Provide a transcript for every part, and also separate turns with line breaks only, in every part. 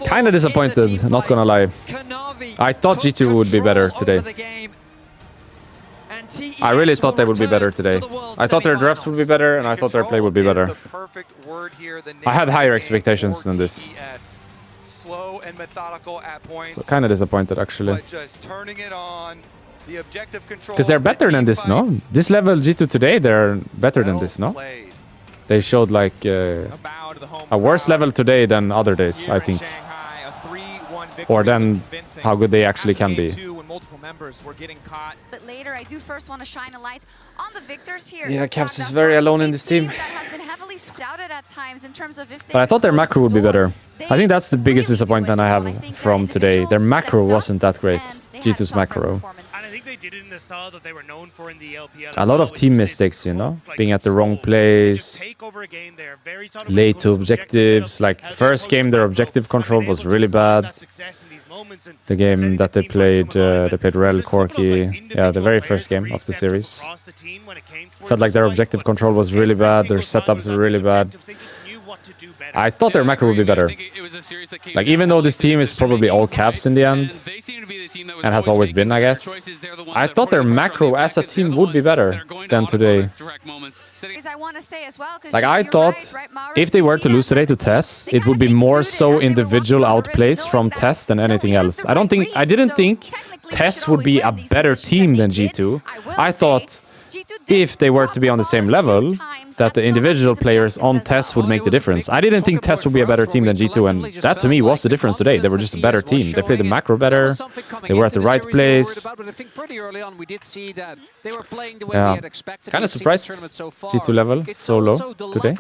Kind of disappointed, not gonna lie. I thought G2 would be better today. I really thought they would be better today. I thought their drafts would be better, and I thought their play would be better. I had higher expectations than this. So kind of disappointed, actually. Because they're better than this, no? This level G2 today, they're better than this, no? They showed like a worse level today than other days, I think. Or than how good they actually can be.
But later, I do first want to shine a light on the victors here.
Yeah, Caps is very alone in this team. But I thought their macro would be better. I think that's the biggest disappointment I have from today. Their macro wasn't that great. G2's macro.
They did it in the style that they were known for in the LPL.
A lot of team mistakes, you know, being at the wrong place, late to objectives. Like first game, their objective control was really bad. The game that they played Rel, Corky. Yeah, the very first game of the series. Felt like their objective control was really bad. Their setups were really bad. I thought their macro would be better. Like, even though this team is probably all Caps in the end, and has always been, I guess, I thought their macro as a team would be better than today. Like, I thought if they were to lose today to TES, it would be more so individual outplays from TES than anything else. I didn't think TES would be a better team than G2. I thought if they were to be on the same level, that the individual players on TES would make the difference. I didn't think TES would be a better team than G2, and that to me was the difference today. They were just a better team. They played the macro better. They were at the right place. Yeah, kind of surprised G2 level so low today.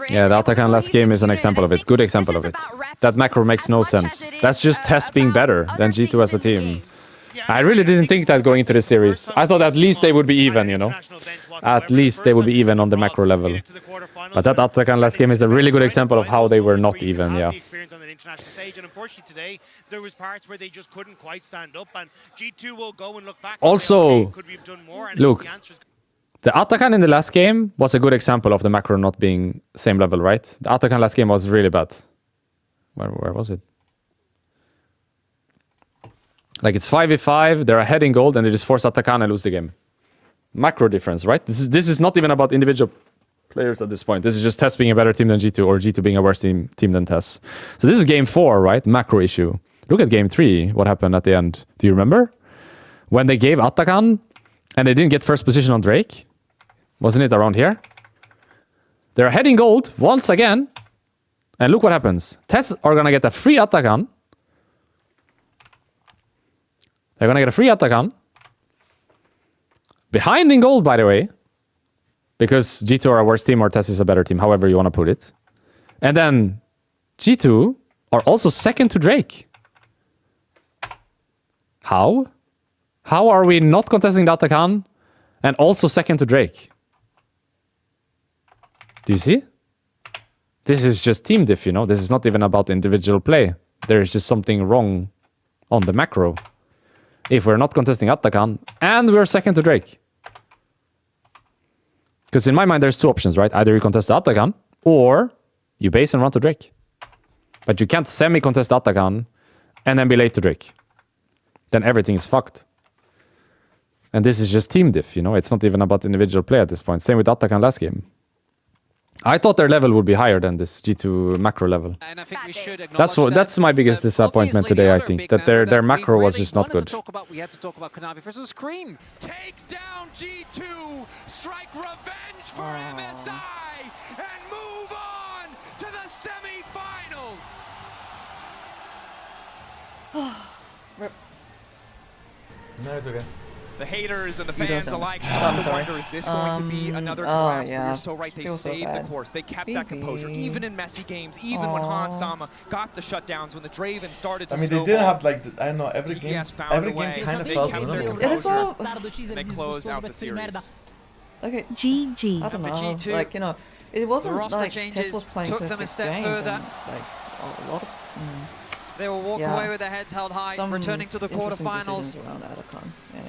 Yeah, the Atakan last game is an example of it. Good example of it. That macro makes no sense. That's just TES being better than G2 as a team. I really didn't think that going into this series. I thought at least they would be even, you know. At least they would be even on the macro level. But that Atakan last game is a really good example of how they were not even, yeah. Also, look, the Atakan in the last game was a good example of the macro not being same level, right? The Atakan last game was really bad. Where was it? Like, it's 5v5, they're ahead in gold, and they just force Atakan and lose the game. Macro difference, right? This is not even about individual players at this point. This is just TES being a better team than G2, or G2 being a worse team than TES. So this is game 4, right? Macro issue. Look at game 3, what happened at the end. Do you remember? When they gave Atakan, and they didn't get first position on Drake. Wasn't it around here? They're ahead in gold, once again. And look what happens. TES are gonna get a free Atakan. They're gonna get a free Atakan. Behind in gold, by the way. Because G2 are a worse team or TES is a better team, however you want to put it. And then G2 are also second to Drake. How? How are we not contesting the Atakan and also second to Drake? Do you see? This is just team diff, you know? This is not even about individual play. There is just something wrong on the macro. If we're not contesting Atakan, and we're second to Drake. Because in my mind, there's two options, right? Either you contest the Atakan, or you base and run to Drake. But you can't semi-contest Atakan, and then be late to Drake. Then everything is fucked. And this is just team diff, you know? It's not even about individual play at this point. Same with Atakan last game. I thought their level would be higher than this G2 macro level. And I think we should that's my biggest disappointment today, I think. That their macro was just not good.
We had to talk about Kanavi versus Scream.
Take down G2, strike revenge for MSI, and move on to the semi-finals.
No, it's okay.
The haters and the fans alike start to wonder, is this going to be another collapse?
Yeah.
You're so right, they stayed the course. They kept that composure, even in messy games, even when Han Sama got the shutdowns, when the Draven started to
they didn't have, like, I don't know, every game kind of felt
winnable.
It is well.
And they closed out the series.
Okay.
GG.
I don't know.
G2,
like, you know, it wasn't
the roster
like
changes
TES was playing
took them a step further.
And, like, a lot of,
they will walk away with their heads held high,
some
returning to the quarterfinals.
Around Atakan. Yeah.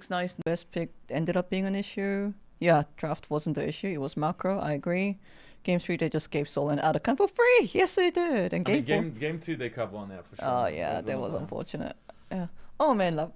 6ix9ine's best pick ended up being an issue. Yeah, draft wasn't the issue. It was macro. I agree. Game 3 they just gave Sol and Atakan for free. Yes, they did. And
Game 3 they cup 1, yeah, for sure.
Oh yeah, that was unfortunate. Yeah. Oh man, love.